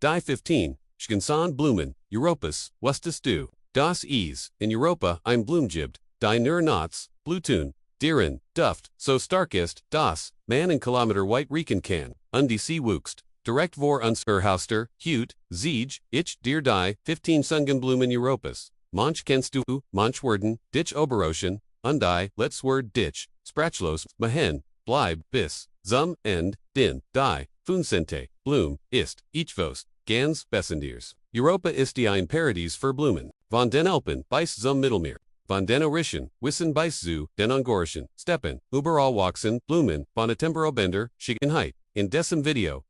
Die 15, schönsten Blumen Europas, wusstest du, das ist, in Europa ein Blume gibt, die nur Knots, Blüten, deren Duft, so stark ist, dass man in Kilometer weit riechen kann, und die See wuchst. Direkt vor uns Erhauster, Hut, Siege, ich dir die 15 Blumen Europas. Manch kennst du, manch werden, dich überraschen, und die, let's word dich, sprachlos, machen, bleib, bis, zum End, den, die, Funcente, Blume, ist, ichvos, ganz besonders. Europa ist die ein Paradies für Blumen. Von den Alpen bis zum Mittelmeer. Von den Orischen, Wissen bis zu den Ungorischen, Steppen, überall wachsen Blumen, von a Temperobender, Schickenheit. In diesem Video,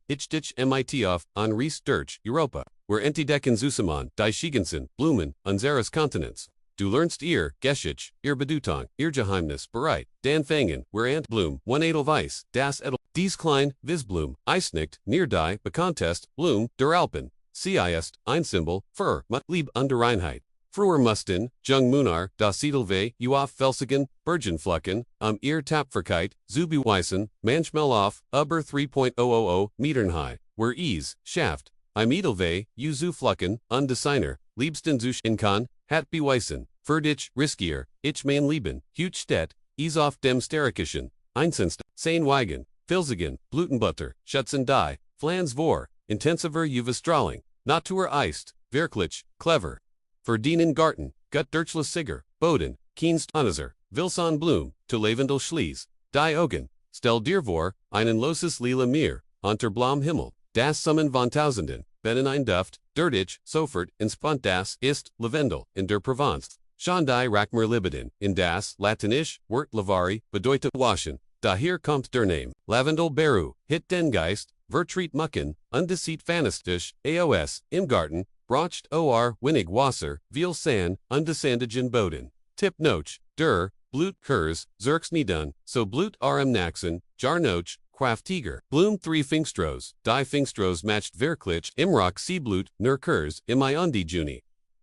ich dich mit auf, an Reise, durch, Europa. Wir entdecken zusammen, die schönsten Blumen unseres Kontinents. Du lernst ihr Geschichte, ihr Bedeutung, ihr Geheimnis bereit. Den Anfängen, wir Blume, one Edelweiss, das Edel, dies klein, Visblum, ist nicht, near die, bekanntest, Blume, der Alpen. Sie ist, ein Symbol, für, Lieb und Reinheit. Früher mussten, Jung Munar, das Edelweiss, auf Felsigen, Bergenflecken, ihr Tapferkeit, zu beweisen, manchmal auf, über 3.000 Metern high, where schafft, im Edelweiss, zu flecken, und Designer, liebsten sich in kann, hat beweisen, für dich, riskier, ich mein Leben, Hutstedt, auf dem Sterikischen, einsenst, Seinweigen, Filzigen, Blutenbutter, Schutzen die, Pflanzen vor, intensiver Strahlung, Natur ist, wirklich, clever. Verdienen Garten, gut Durchlis Siger, Boden, Kennst, Wilson Blume, to Lavendel Schließ, die Augen, stell dir vor, einen loses lila Meer, unter blauem Himmel, das Summen von Tausenden, wenn ein Duft, durch, sofort, inspont das ist, Lavendel, in der Provence. Schon die Rackmer Libeden, in das, Latinisch, Wort Lavari, bedeutet waschen, daher kommt der Name, Lavendel Beru, hit den Geist, Vertreat Mucken, undeceit Fanistisch, AOS, im Garten, Brocht or Winnig Wasser, Viel Sand, undesandigen Boden. Tip Noch, der, Blut Kurs, Zerks Nidun, so Blut rm Naxen, Jar Noch, Quaff Tiger. Blume 3 Pfingstros, die Pfingstros matched wirklich, Imrock Seeblut, nur Kurs, undi Juni.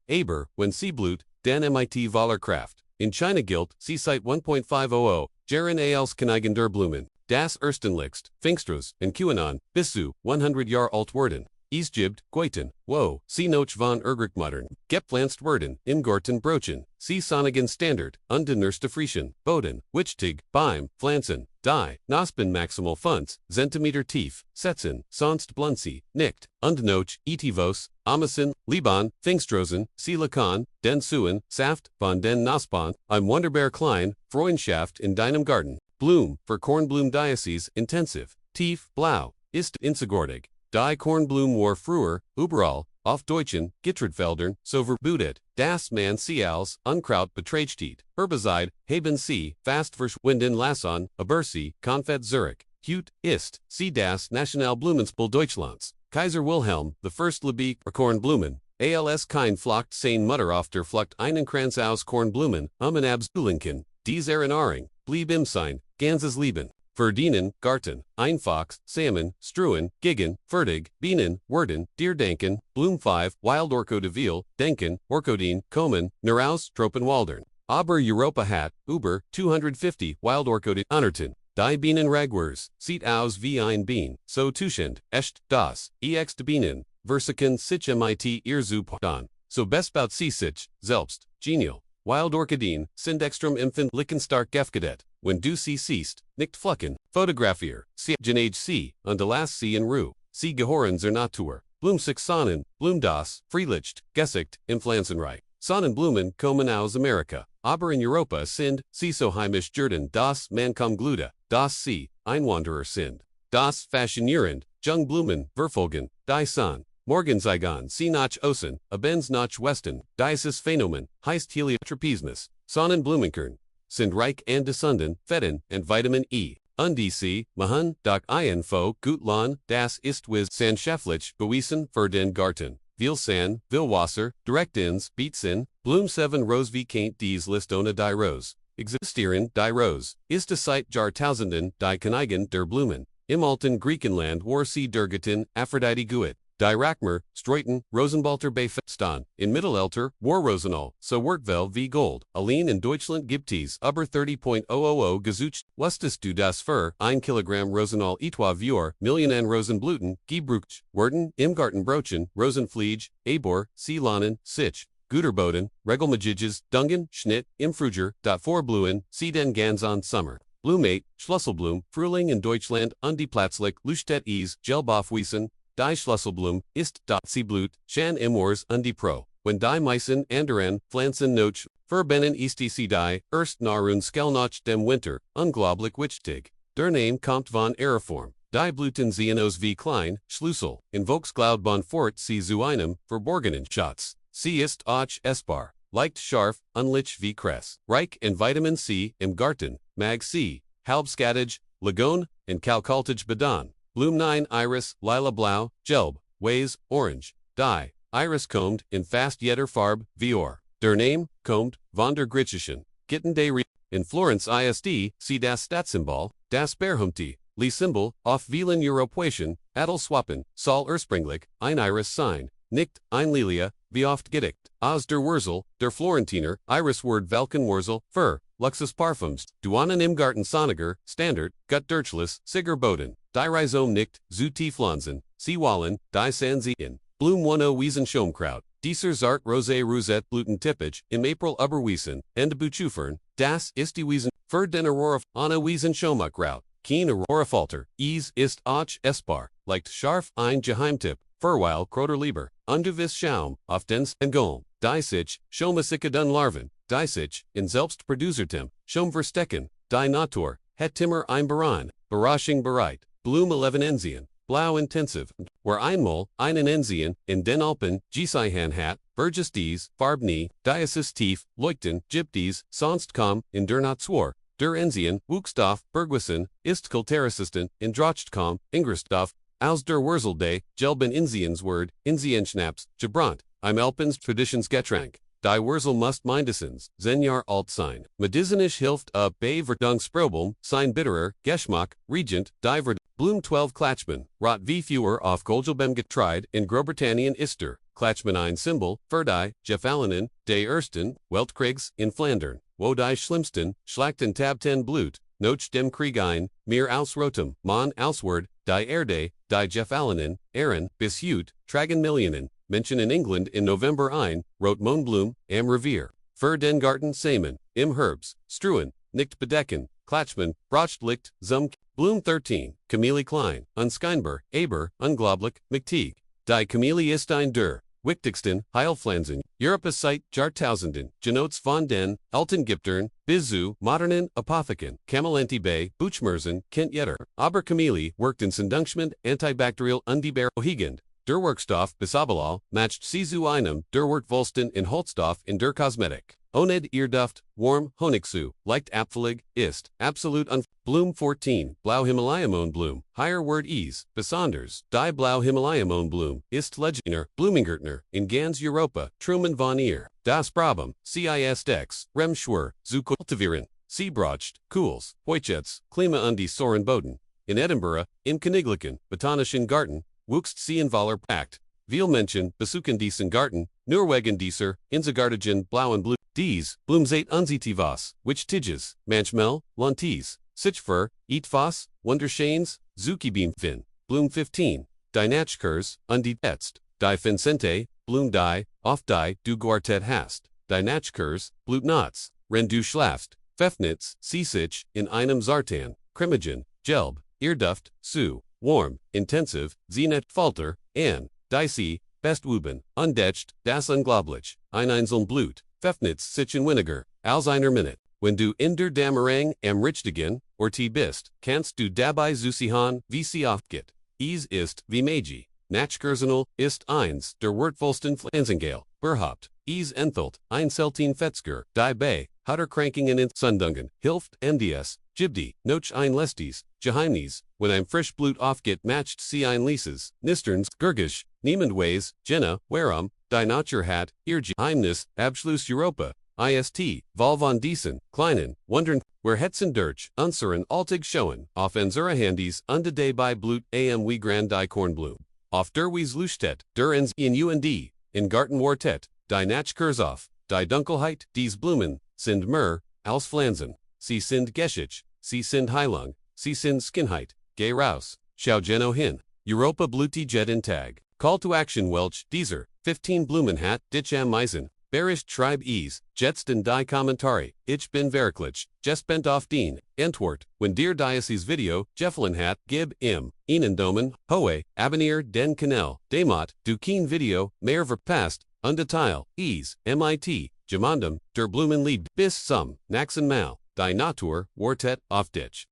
Aber, when Seeblut, den mit Wallerkraft. In China gilt, Seasite 1.500, Jaren als Kanigen der Blumen. Das Erstenlichst, Pfingstros, in QAnon, Bissu, 100 Jahr alt werden. Isgibt, Goiten, Wo, Sie noch von Ergrichmuttern, Gepflanzt werden, im Garten brochen, Sie Sonigen Standard, undenurste Frischen, Boden, Wichtig, Beim, Pflanzen, die, Nospen maximal Funds, Zentimeter tief, Setzen, sonst Blunzi, Nicht, und noch, Etivos, Amassen, Liban, Pfingstrosen, Silikon, den Suen, Saft, von den Nospan, im Wunderbar klein, Freundschaft in deinem Garten. Blume, für Kornblum Diocese, intensiv, tief, blau, ist insegortig. Die Kornblum war früher, überall, auf Deutschen, Getreidfeldern, so verbudet, das man sie als Unkraut betrachtet, Herbizide, haben sie, fast verschwinden lassen, aber sie, Konfet Zurich, Hut, ist, sie das Nationalblumenspiel Deutschlands. Kaiser Wilhelm, the first Liebig, Kornblumen, als kein Flocht sein Mutter auf der Flucht einen Kranz aus Kornblumen, in Abzulenken, dies Aring, blieb im sein, ganzes Leben. Verdienen, Garten, Einfach, Salmon, Struen, Giggen, Fertig, Bienen, Werden, Deer Denken, Blume 5, Wild Orco de Ville, Denken, Orkodien, Komen, Neraus, Tropenwaldern. Aber Europa hat, über, 250, Wild Orco de Unerten. Die Bienen Ragwers, sieht aus wie ein Bien, so tuschend, echt, das, ex de Bienen, Versiken sich mit ihr zu dann. So besbaut sie sich, selbst, genial. Wild Orchideen, sind extrem empfind stark gefgedet, wenn du sie siehst, nicht flucken, fotografier, sie genage sie, und las sie in Ruhe, sie gehören zur Natur. Blum sich Sonnen, Blum das, Freilicht, Gesicht, im Pflanzenreich. Sonnenblumen kommen aus Amerika, aber in Europa sind, sie so heimisch Jordan das man kaum gluta, das sie, Einwanderer sind. Das faszinierend, Jungblumen, Verfolgen, die Son. Morgenseigon, sie nach Osten, abends nach Westen, dieses Phänomen, heißt Heliotropismus, Sonnenblumenkern, sind reich an Gesunden, Fetten, und Vitamin E. Und sie, machen, doch Info, gut Lohn, das ist with Sandschaftlich, bewiesen, für den Garten. Viel Sand, viel Wasser, direkt ins, Beetsin, Blume 7 Rose wie kennt dies List ohne die Rose. Existieren, die Rose, ist die Zeit Jahrtausenden, die Kanigen der Blumen. Im alten Griechenland war sie Durgatin, Aphrodite Guit. die Rackmer, Streuten, Rosenbalter bei Festan, in Mittelalter, war Rosenal, so Workvel wie Gold, allein in Deutschland gibt es über 30.000 gesucht, wusstest du das für 1 Kilogramm Rosenal etwa für Millionen Rosenblüten, gebrucht, werden, im Garten Brochen, Rosenfliege, Abor, Seelanen, Sich, Güterboden, Regelmajiges, Dungen, Schnitt, im Frühjahr, Vorblumen, sie den ganzen Sommer. Blume, Schlüsselblume, Frühling in Deutschland, undeplatzlich, Leuchtet es, Gelbaufwiesen, die Schlüsselblume, ist, sie blüht, schon im Ors pro. Wenn die meisten anderen Pflanzen noch verbinden ist sie die, erst nach nach dem Winter, unglaublich wichtig. Der Name kommt von ihrer Form. Die Blüten sehen aus wie klein, Schlüssel, in Volksglaubon fort sie zu einem, verborgenen Schatz. Sie ist auch essbar, leicht scharf, unlich wie Kress, reich in Vitamin C, im Garten, Mag C, halbskattig, Lagone, in kalkaltig Bedan. Blume 9 Iris, Lila Blau, Gelb, Weiß, Orange, Die, Iris combed, in fast jeder Farbe, Vior. Der Name, combed, von der Griechischen, Gitten de Re. In Florence ISD, see das Stadtsymbol, das Berhumti, Lie Symbol, auf vielen europäischen, Adel Swappen, Sol Urspringlich, ein Iris Sign, nicht, ein Lilia, wie oft gedickt, aus der Wurzel, der Florentiner, Iris Word Welken Wurzel, Fur, Luxus Parfums, Duanen im Garten Soniger, Standard, Gut Durchlis, Sigur Boden, Die Rhizome nicht, zu die Pflanzen, Sie Wallen, Die Sansi in, Blume 10 Wiesen Schomkraut, Dieser Zart Rosé Rosette Blüten Tippich, im April Überwiesen, Ende Buchufern, Das ist die Wiesen, für den Aurora, Anna Wiesen Schomkraut, Keen Aurora Falter, ist auch essbar, leicht scharf ein Geheimtipp, Furweil Kroterlieber, Ungewiss Schaum, auf den Engolm, Die sich, Schomasicadun Larven, Die sich, in Selbstproduzertem, Schomverstecken, Die Natur, Het Timmer ein Baran, Beraching bereit, Blume 11 Enzien, Blau intensiv, where einmal, einen Enzien, in den Alpen, Giseihan hat, Burgess dies, Farbni, Diasis tief, Leuchten, Gypties, sonst kom, in der Natur, der Enzien, Wuchstoff, Bergwissen, ist kulturresistent, in Drochtkom, Ingerstoff, aus der Wurzeldei, Gelben Inziensword, Inzienschnaps, Gebrant, im Alpens Traditionsgetränk. Die Wurzel must mindestens, Zenjar alt sein. Medizinisch hilft bei Verdungsprobelm, sein bitterer, Geschmack, Regent, die Blume 12 Klatschmann, rot wie Führer auf Golgelbem Getreide in Großbritannien ist der, Klatschmann ein Symbol, für die, Gefallenen, die Ersten, Weltkriegs, in Flandern, wo die Schlimmsten, Schlachten Tabten Blut, noch dem Krieg ein, mir aus Rotem, Mann ausward, die Erde, die Gefallenen, Ehren, bis Hut, Tragen Millionen, Menschen in England in November ein, Rot Mohnblum, am Revier, für den Garten Samen, im Herbst, Struen, nicht bedecken, Klatschmann, Brochtlicht, zum Blume 13, Camille Klein, unscheinbar, Aber, unglaublich, McTeague. Die Camille ist ein der, wichtigsten, Heilpflanzen, Europas seit Jahrtausenden, Genots von den, alten Giptern, bis zu, modernen, Apotheken, Camelenti bei, Buchmerzen, kennt jeder. Aber Camille worked in Sendungschment, antibacterial, undeberogend. Der Workstoff, Bisabalal, matcht sie zu einem, der Workvolsten in Holzstoff in der Kosmetik. Oned ihr Duft, warm, Honigsu, leicht apfelig, ist, absolut Blume 14, Blau Himalaya-Mohnblume, higher word ease, besonders, die Blau Himalaya-Mohnblume, ist legendär, Blumengärtner, in ganz Europa, Truman von ihr, das Problem, CISDEX, Remschwur, zu kultivieren, sie brocht, Cools, Hoichets, Klima und die Soren Boden. In Edinburgh, im Königlichen, Botanischen Garten, wuchst sie in Valer Pakt, viel Menschen besuchen diesen Garten, Norwegen dieser, Inselgartigen Blau und Blue, dies, Blumzeit unzitivas, which tiges, manchmal, Lonties, Sichfer, Eatfas, Wunderscheins, Zukibeam Fin, Blume 15, Die Nachkurs, undetzt, Die Vincente, Blume die, oft die, du Quartet hast, Die Nachkurs, Blutnatz, Ren du schlafst, Pfeffnitz, Siesich, in einem Zartan, Krimigen, Gelb, Earduft, Su, warm, intensiv, Zenit Falter, an, Dicey, Bestwuben, Undetcht, das Unglaubliche, ein Einzeln Blut, Pfeffnitz sich in Winiger, als einer Minute. Wenn du in der Dämmerung am Richtigen, Orti bist, kannst du dabei Zusihan, wie sie oft geht. Ist, wie Meiji. Nachkursenal, ist eins, der wertvollsten Pflanzengale, Berhaupt. Enthult, ein selten Fetzger, die bei, Hatterkrankingen in Sundungen, hilft, MDS, Gibdi, noch ein Lesties, Geheimnis, wenn ein Frischblut aufgeht matcht sie ein Lieses, Nisterns, Gurgisch, Niemandways, Jenna, Warum, die Natur hat, ihr Geheimnis, Abschluss Europa, IST, Val von diesen, Kleinen, Wundern, where Hetzen durch, unseren Altig schoen, auf unsere Handys, unde day bei Blut am wie Grand die Kornblume. auf der Wies Leuchtet, der uns in und, in Garten wartet, die Nachkursauf, die Dunkelheit, dies Blumen, sind mehr, als Pflanzen, sie sind geschickt, sie sind Heilung, sie sind Skinheit, geh raus, schau genau hin, Europa blutet jeden Tag. Call to action Welch, dieser, 15 Blumen hat, dich am meisten, berischt schreib jetzt in die Kommentare, ich bin wirklich, gespannt auf den, Antwort, wenn dir dieses Video, gefallen hat, gib ihnen Daumen, hohe, abonnier den Kanal, damit, du kein Video, mehr verpasst, Teil, mit, gemeinsam, der Blumen liebt, bis zum nächsten Mal, die Natur wartet auf dich.